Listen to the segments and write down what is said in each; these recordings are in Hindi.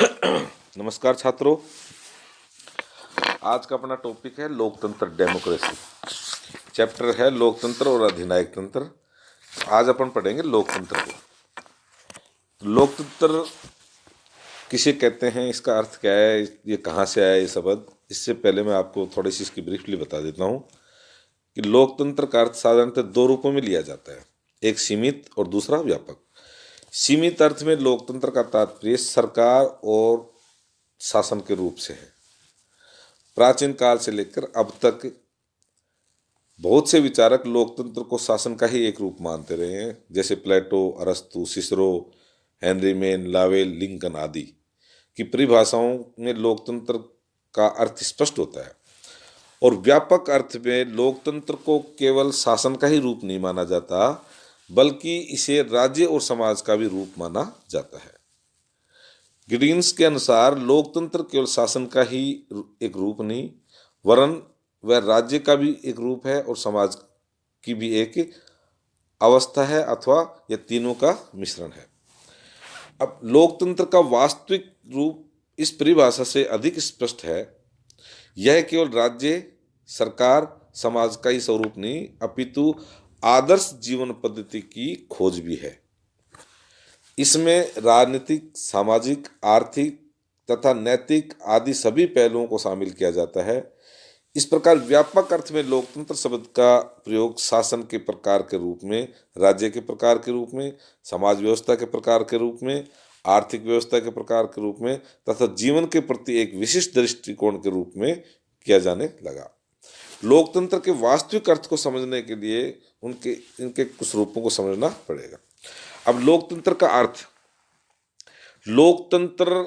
नमस्कार छात्रों। आज का अपना टॉपिक है लोकतंत्र डेमोक्रेसी। चैप्टर है लोकतंत्र और अधिनायक तंत्र। आज अपन पढ़ेंगे लोकतंत्र को। लोकतंत्र किसे कहते हैं, इसका अर्थ क्या है, ये कहाँ से आया ये शब्द। इससे पहले मैं आपको थोड़ी सी इसकी ब्रीफली बता देता हूँ कि लोकतंत्र का अर्थ साधारणतः दो रूपों में लिया जाता है, एक सीमित और दूसरा व्यापक। सीमित अर्थ में लोकतंत्र का तात्पर्य सरकार और शासन के रूप से है। प्राचीन काल से लेकर अब तक बहुत से विचारक लोकतंत्र को शासन का ही एक रूप मानते रहे हैं, जैसे प्लेटो, अरस्तु, सिसरो, हेनरी मेन, लावेल, लिंकन आदि की परिभाषाओं में लोकतंत्र का अर्थ स्पष्ट होता है। और व्यापक अर्थ में लोकतंत्र को केवल शासन का ही रूप नहीं माना जाता, बल्कि इसे राज्य और समाज का भी रूप माना जाता है। गिडिन्स के अनुसार लोकतंत्र केवल शासन का ही एक रूप नहीं, वरन वह राज्य का भी एक रूप है और समाज की भी एक अवस्था है, अथवा यह तीनों का मिश्रण है। अब लोकतंत्र का वास्तविक रूप इस परिभाषा से अधिक स्पष्ट है। यह केवल राज्य, सरकार, समाज का ही स्वरूप नहीं, अपितु आदर्श जीवन पद्धति की खोज भी है। इसमें राजनीतिक, सामाजिक, आर्थिक तथा नैतिक आदि सभी पहलुओं को शामिल किया जाता है। इस प्रकार व्यापक अर्थ में लोकतंत्र शब्द का प्रयोग शासन के प्रकार के रूप में, राज्य के प्रकार के रूप में, समाज व्यवस्था के प्रकार के रूप में, आर्थिक व्यवस्था के प्रकार के रूप में तथा जीवन के प्रति एक विशिष्ट दृष्टिकोण के रूप में किया जाने लगा। लोकतंत्र के वास्तविक अर्थ को समझने के लिए इनके कुछ रूपों को समझना पड़ेगा। अब लोकतंत्र का अर्थ, लोकतंत्र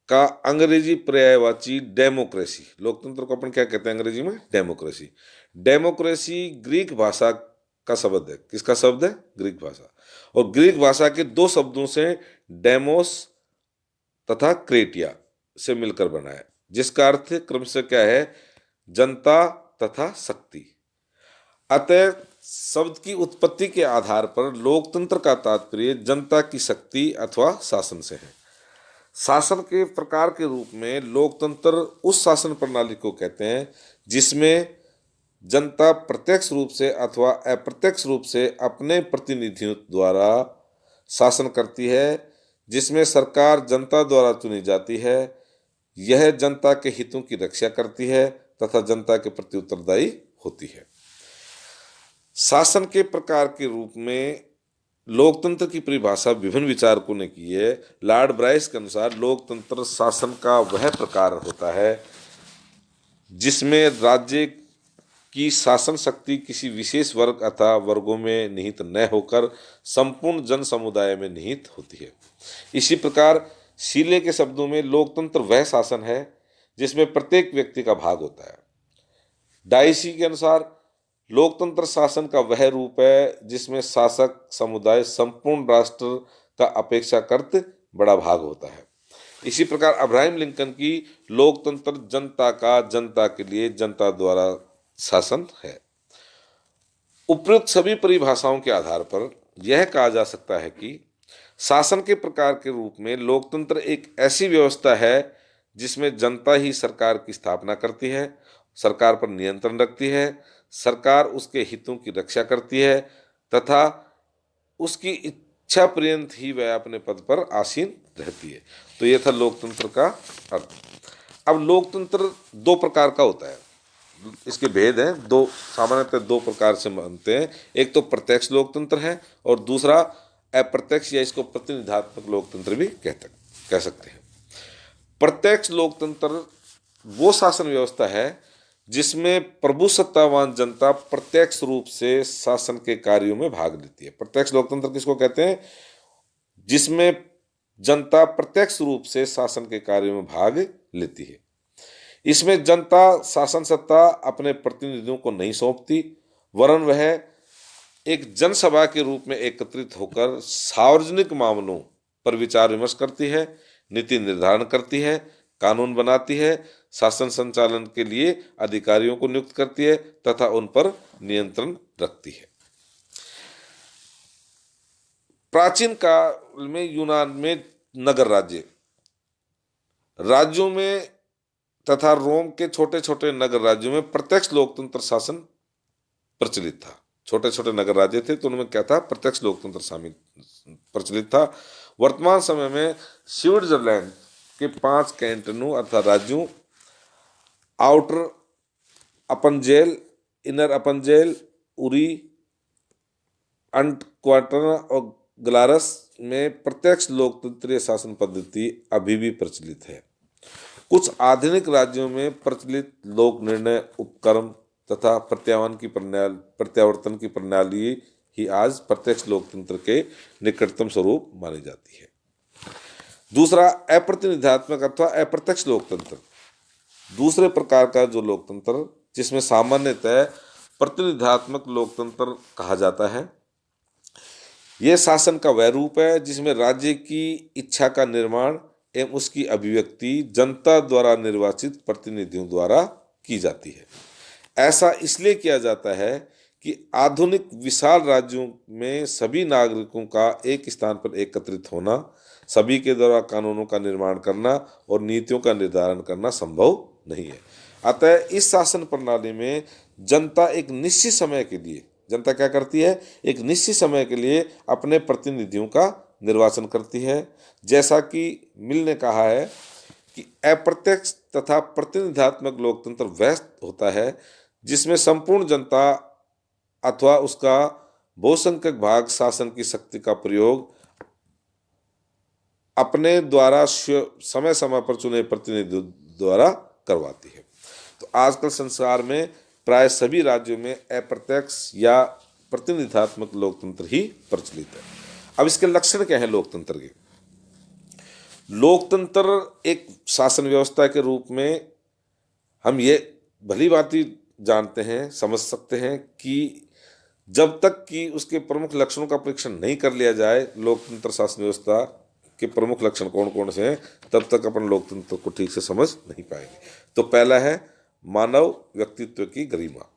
का अंग्रेजी पर्यायवाची डेमोक्रेसी। लोकतंत्र को अपन क्या कहते हैं अंग्रेजी में? डेमोक्रेसी। डेमोक्रेसी ग्रीक भाषा का शब्द है। किसका शब्द है? ग्रीक भाषा। और ग्रीक भाषा के दो शब्दों से डेमोस तथा क्रेटिया से मिलकर बना है, जिसका अर्थ क्रमशः क्या है? जनता तथा शक्ति। अतः शब्द की उत्पत्ति के आधार पर लोकतंत्र का तात्पर्य जनता की शक्ति अथवा शासन से है। शासन के प्रकार के रूप में लोकतंत्र उस शासन प्रणाली को कहते हैं जिसमें जनता प्रत्यक्ष रूप से अथवा अप्रत्यक्ष रूप से अपने प्रतिनिधियों द्वारा शासन करती है, जिसमें सरकार जनता द्वारा चुनी जाती है। यह जनता के हितों की रक्षा करती है तथा जनता के प्रति उत्तरदायी होती है। शासन के प्रकार के रूप में लोकतंत्र की परिभाषा विभिन्न विचारकों ने की है। लॉर्ड ब्राइस के अनुसार लोकतंत्र शासन का वह प्रकार होता है जिसमें राज्य की शासन शक्ति किसी विशेष वर्ग अथवा वर्गों में निहित न होकर संपूर्ण जन समुदाय में निहित होती है। इसी प्रकार शीले के शब्दों में लोकतंत्र वह शासन है जिसमें प्रत्येक व्यक्ति का भाग होता है। डाइसी के अनुसार लोकतंत्र शासन का वह रूप है जिसमें शासक समुदाय संपूर्ण राष्ट्र का अपेक्षाकृत बड़ा भाग होता है। इसी प्रकार अब्राहम लिंकन की लोकतंत्र जनता का, जनता के लिए, जनता द्वारा शासन है। उपयुक्त सभी परिभाषाओं के आधार पर यह कहा जा सकता है कि शासन के प्रकार के रूप में लोकतंत्र एक ऐसी व्यवस्था है जिसमें जनता ही सरकार की स्थापना करती है, सरकार पर नियंत्रण रखती है, सरकार उसके हितों की रक्षा करती है तथा उसकी इच्छा पर्यंत ही वह अपने पद पर आसीन रहती है। तो यह था लोकतंत्र का अर्थ। अब लोकतंत्र दो प्रकार का होता है, इसके भेद हैं। दो, सामान्यतः दो प्रकार से मानते हैं। एक तो प्रत्यक्ष लोकतंत्र है और दूसरा अप्रत्यक्ष या इसको प्रतिनिधात्मक लोकतंत्र भी कह सकते हैं। प्रत्यक्ष लोकतंत्र वो शासन व्यवस्था है जिसमें प्रभुसत्तावान जनता प्रत्यक्ष रूप से शासन के कार्यों में भाग लेती है। प्रत्यक्ष लोकतंत्र किसको कहते हैं? जिसमें जनता प्रत्यक्ष रूप से शासन के कार्यों में भाग लेती है। इसमें जनता शासन सत्ता अपने प्रतिनिधियों को नहीं सौंपती, वरन वह एक जनसभा के रूप में एकत्रित होकर सार्वजनिक मामलों पर विचार विमर्श करती है, नीति निर्धारण करती है, कानून बनाती है, शासन संचालन के लिए अधिकारियों को नियुक्त करती है तथा उन पर नियंत्रण रखती है। प्राचीन काल में यूनान में नगर राज्य राज्यों में तथा रोम के छोटे छोटे नगर राज्यों में प्रत्यक्ष लोकतंत्र शासन प्रचलित था। छोटे छोटे नगर राज्य थे तो उनमें क्या था, प्रत्यक्ष लोकतंत्र शामिल प्रचलित था। वर्तमान समय में स्विट्जरलैंड के 5 कैंटनों अर्थात राज्यों, आउटर अपन जेल, इनर अपन जेल, उरी, अंटक्वार्टर और ग्लारस में प्रत्यक्ष लोकतंत्रीय शासन पद्धति अभी भी प्रचलित है। कुछ आधुनिक राज्यों में प्रचलित लोक निर्णय उपक्रम तथा प्रत्यावर्तन की प्रणाली ही आज प्रत्यक्ष लोकतंत्र के निकटतम स्वरूप मानी जाती है। दूसरा, अप्रतिनिधात्मक अथवा अप्रत्यक्ष लोकतंत्र। दूसरे प्रकार का जो लोकतंत्र, जिसमें सामान्यतः प्रतिनिधात्मक लोकतंत्र कहा जाता है, यह शासन का वह रूप है जिसमें राज्य की इच्छा का निर्माण एवं उसकी अभिव्यक्ति जनता द्वारा निर्वाचित प्रतिनिधियों द्वारा की जाती है। ऐसा इसलिए किया जाता है कि आधुनिक विशाल राज्यों में सभी नागरिकों का एक स्थान पर एकत्रित होना, सभी के द्वारा कानूनों का निर्माण करना और नीतियों का निर्धारण करना संभव नहीं है। अतः इस शासन प्रणाली में जनता एक निश्चित समय के लिए, जनता क्या करती है, एक निश्चित समय के लिए अपने प्रतिनिधियों का निर्वाचन करती है। जैसा कि मिल ने कहा है कि अप्रत्यक्ष तथा प्रतिनिधात्मक लोकतंत्र वह होता है जिसमें संपूर्ण जनता अथवा उसका बहुसंख्यक भाग शासन की शक्ति का प्रयोग अपने द्वारा समय समय पर चुने प्रतिनिधियों द्वारा करवाती है। तो आजकल संसार में प्राय सभी राज्यों में अप्रत्यक्ष या प्रतिनिधात्मक लोकतंत्र ही प्रचलित है। अब इसके लक्षण क्या है लोकतंत्र के? लोकतंत्र एक शासन व्यवस्था के रूप में हम ये भली भांति जानते हैं, समझ सकते हैं कि जब तक कि उसके प्रमुख लक्षणों का परीक्षण नहीं कर लिया जाए, लोकतंत्र शासन व्यवस्था के प्रमुख लक्षण कौन कौन से हैं, तब तक अपन लोकतंत्र को ठीक से समझ नहीं पाएंगे। तो पहला है मानव व्यक्तित्व की गरिमा।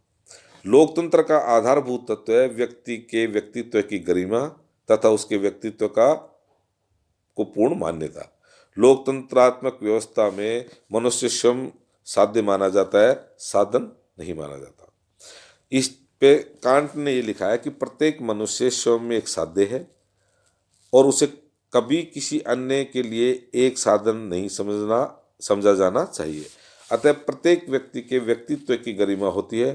लोकतंत्र का आधारभूत तत्व है व्यक्ति के व्यक्तित्व की गरिमा तथा उसके व्यक्तित्व को पूर्ण मान्यता। लोकतंत्रात्मक व्यवस्था में मनुष्य स्वयं साध्य माना जाता है, साधन नहीं माना जाता। इस पे कांट ने ये लिखा है कि प्रत्येक मनुष्य स्वयं में एक साध्य है और उसे कभी किसी अन्य के लिए एक साधन नहीं समझा जाना चाहिए। अतः प्रत्येक व्यक्ति के व्यक्तित्व की गरिमा होती है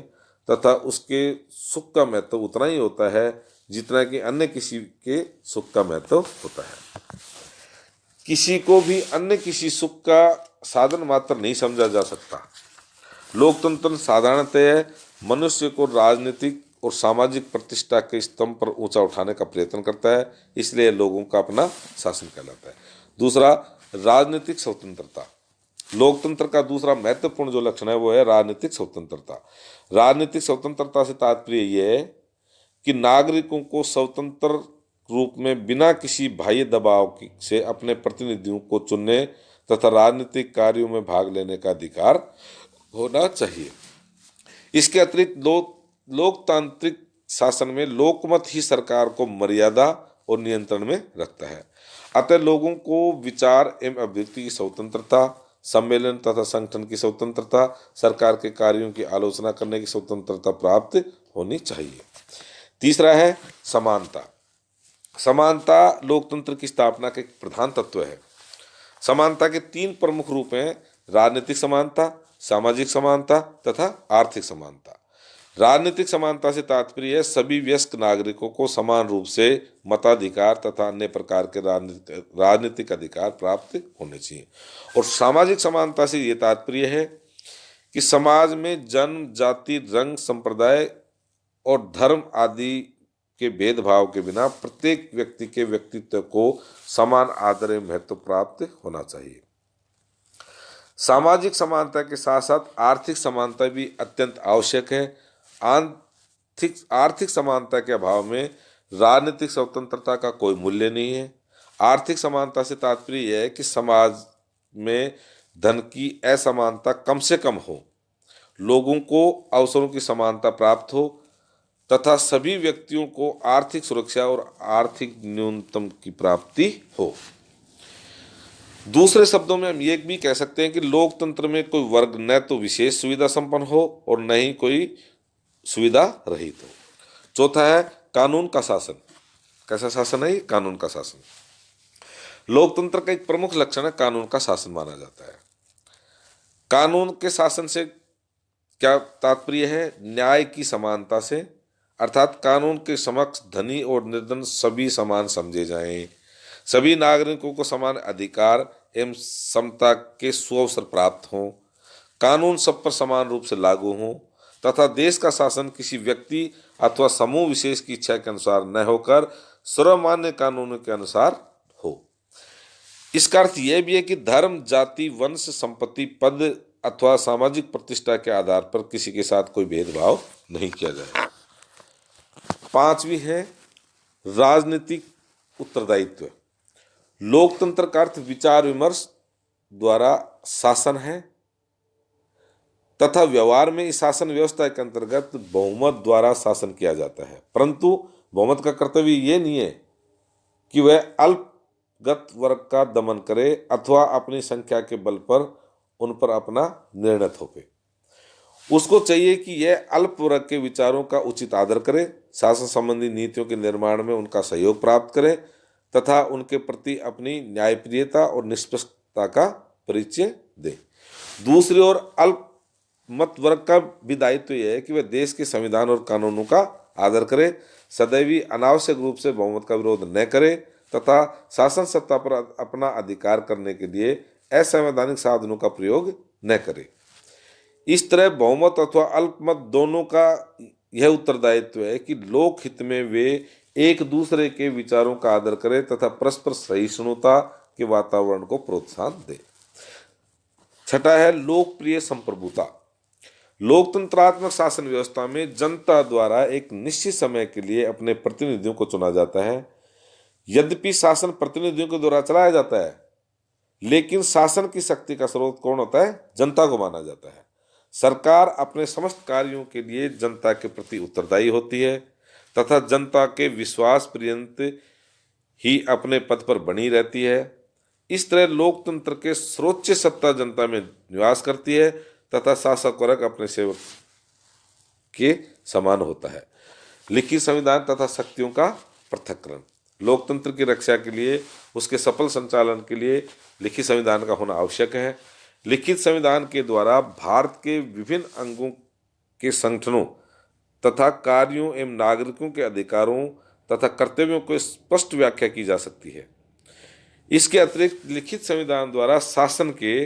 तथा उसके सुख का महत्व उतना ही होता है जितना कि अन्य किसी के सुख का महत्व होता है। किसी को भी अन्य किसी सुख का साधन मात्र नहीं समझा जा सकता। लोकतंत्र साधारणतः मनुष्य को राजनीतिक और सामाजिक प्रतिष्ठा के स्तंभ पर ऊंचा उठाने का प्रयत्न करता है, इसलिए लोगों का अपना शासन कहलाता है। दूसरा, राजनीतिक स्वतंत्रता। लोकतंत्र का दूसरा महत्वपूर्ण जो लक्षण है वो है राजनीतिक स्वतंत्रता। राजनीतिक स्वतंत्रता से तात्पर्य यह है कि नागरिकों को स्वतंत्र रूप में बिना किसी बाह्य दबाव से अपने प्रतिनिधियों को चुनने तथा राजनीतिक कार्यों में भाग लेने का अधिकार होना चाहिए। इसके अतिरिक्त लोकतांत्रिक शासन में लोकमत ही सरकार को मर्यादा और नियंत्रण में रखता है। अतः लोगों को विचार एवं अभिव्यक्ति की स्वतंत्रता, सम्मेलन तथा संगठन की स्वतंत्रता, सरकार के कार्यों की आलोचना करने की स्वतंत्रता प्राप्त होनी चाहिए। तीसरा है समानता। समानता लोकतंत्र की स्थापना का एक प्रधान तत्व है। समानता के 3 प्रमुख रूप हैं: राजनीतिक समानता, सामाजिक समानता तथा आर्थिक समानता। राजनीतिक समानता से तात्पर्य है सभी वयस्क नागरिकों को समान रूप से मताधिकार तथा अन्य प्रकार के राजनीतिक अधिकार प्राप्त होने चाहिए। और सामाजिक समानता से ये तात्पर्य है कि समाज में जन्म, जाति, रंग, संप्रदाय और धर्म आदि के भेदभाव के बिना प्रत्येक व्यक्ति के व्यक्तित्व को समान आदर एवं महत्व प्राप्त होना चाहिए। सामाजिक समानता के साथ साथ आर्थिक समानता भी अत्यंत आवश्यक है। आर्थिक समानता के अभाव में राजनीतिक स्वतंत्रता का कोई मूल्य नहीं है। आर्थिक समानता से तात्पर्य यह है कि समाज में धन की असमानता कम से कम हो, लोगों को अवसरों की समानता प्राप्त हो तथा सभी व्यक्तियों को आर्थिक सुरक्षा और आर्थिक न्यूनतम की प्राप्ति हो। दूसरे शब्दों में हम ये भी कह सकते हैं कि लोकतंत्र में कोई वर्ग न तो विशेष सुविधा संपन्न हो और न ही कोई सुविधा रहित हो। चौथा है कानून का शासन। कैसा शासन है ये? कानून का शासन। लोकतंत्र का एक प्रमुख लक्षण है कानून का शासन माना जाता है। कानून के शासन से क्या तात्पर्य है? न्याय की समानता से, अर्थात कानून के समक्ष धनी और निर्धन सभी समान समझे जाएं, सभी नागरिकों को समान अधिकार एवं समता के सुअवसर प्राप्त हों, कानून सब पर समान रूप से लागू हों तथा देश का शासन किसी व्यक्ति अथवा समूह विशेष की इच्छा के अनुसार न होकर सर्वमान्य कानूनों के अनुसार हो। इसका अर्थ यह भी है कि धर्म, जाति, वंश, संपत्ति, पद अथवा सामाजिक प्रतिष्ठा के आधार पर किसी के साथ कोई भेदभाव नहीं किया जाए। पांचवी है राजनीतिक उत्तरदायित्व। लोकतंत्र का अर्थ विचार विमर्श द्वारा शासन है तथा व्यवहार में इस शासन व्यवस्था के अंतर्गत बहुमत द्वारा शासन किया जाता है, परंतु बहुमत का कर्तव्य ये नहीं है कि वह अल्पगत वर्ग का दमन करे अथवा अपनी संख्या के बल पर उन पर अपना निर्णय थोपे। उसको चाहिए कि यह अल्प वर्ग के विचारों का उचित आदर करे, शासन संबंधी नीतियों के निर्माण में उनका सहयोग प्राप्त करे तथा उनके प्रति अपनी न्यायप्रियता और निष्पक्षता का परिचय दे। दूसरी ओर अल्प मत वर्ग का भी दायित्व यह है कि वह देश के संविधान और कानूनों का आदर करे, सदैव अनावश्यक रूप से बहुमत का विरोध न करे तथा शासन सत्ता पर अपना अधिकार करने के लिए असंवैधानिक साधनों का प्रयोग न करे। इस तरह बहुमत अथवा अल्पमत दोनों का यह उत्तरदायित्व है कि लोक हित में वे एक दूसरे के विचारों का आदर करें तथा परस्पर सहिष्णुता के वातावरण को प्रोत्साहन दे। छठा है लोकप्रिय संप्रभुता। लोकतंत्रात्मक शासन व्यवस्था में जनता द्वारा एक निश्चित समय के लिए अपने प्रतिनिधियों को चुना जाता है। यद्यपि शासन प्रतिनिधियों के द्वारा चलाया जाता है, लेकिन शासन की शक्ति का स्रोत कौन होता है? जनता को माना जाता है। सरकार अपने समस्त कार्यों के लिए जनता के प्रति उत्तरदायी होती है तथा जनता के विश्वास पर्यंत ही अपने पद पर बनी रहती है। इस तरह लोकतंत्र के सर्वोच्च सत्ता जनता में निवास करती है तथा शासक वर्ग अपने सेवक के समान होता है। लिखित संविधान तथा शक्तियों का पृथक्करण। लोकतंत्र की रक्षा के लिए, उसके सफल संचालन के लिए लिखित संविधान का होना आवश्यक है। लिखित संविधान के द्वारा भारत के विभिन्न अंगों के संगठनों तथा कार्यों एवं नागरिकों के अधिकारों तथा कर्तव्यों को स्पष्ट व्याख्या की जा सकती है। इसके अतिरिक्त लिखित संविधान द्वारा शासन के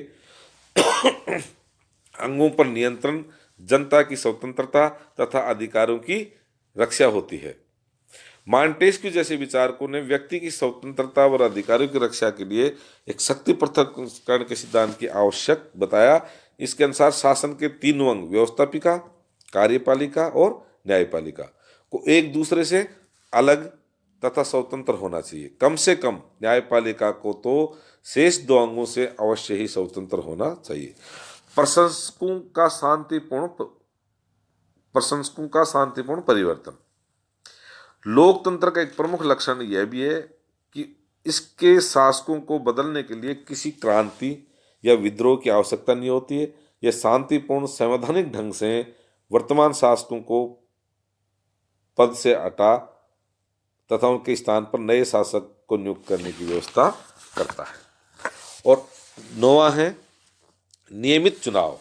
अंगों पर नियंत्रण, जनता की स्वतंत्रता तथा अधिकारों की रक्षा होती है। मॉन्टेस्क्यू जैसे विचारकों ने व्यक्ति की स्वतंत्रता और अधिकारों की रक्षा के लिए एक शक्ति पृथक्करण के सिद्धांत की आवश्यक बताया। इसके अनुसार शासन के तीन अंग व्यवस्थापिका, कार्यपालिका और न्यायपालिका को एक दूसरे से अलग तथा स्वतंत्र होना चाहिए। कम से कम न्यायपालिका को तो शेष दो अंगों से अवश्य ही स्वतंत्र होना चाहिए। प्रशंसकों का शांतिपूर्ण परिवर्तन। लोकतंत्र का एक प्रमुख लक्षण यह भी है कि इसके शासकों को बदलने के लिए किसी क्रांति या विद्रोह की आवश्यकता नहीं होती है। यह शांतिपूर्ण संवैधानिक ढंग से वर्तमान शासकों को पद से हटा तथा उनके स्थान पर नए शासक को नियुक्त करने की व्यवस्था करता है। और 9वां है नियमित चुनाव।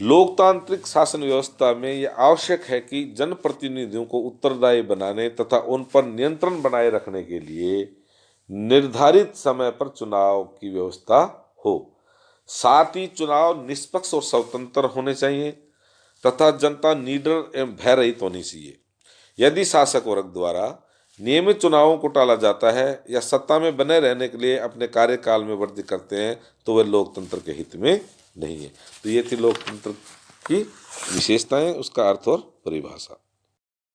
लोकतांत्रिक शासन व्यवस्था में यह आवश्यक है कि जनप्रतिनिधियों को उत्तरदायी बनाने तथा उन पर नियंत्रण बनाए रखने के लिए निर्धारित समय पर चुनाव की व्यवस्था हो। साथ ही चुनाव निष्पक्ष और स्वतंत्र होने चाहिए तथा जनता निडर एवं भय रहित होनी चाहिए। यदि शासक वर्ग द्वारा नियमित चुनावों को टाला जाता है या सत्ता में बने रहने के लिए अपने कार्यकाल में वृद्धि करते हैं तो वह लोकतंत्र के हित में नहीं है। तो ये थी लोकतंत्र की विशेषताएं, उसका अर्थ और परिभाषा।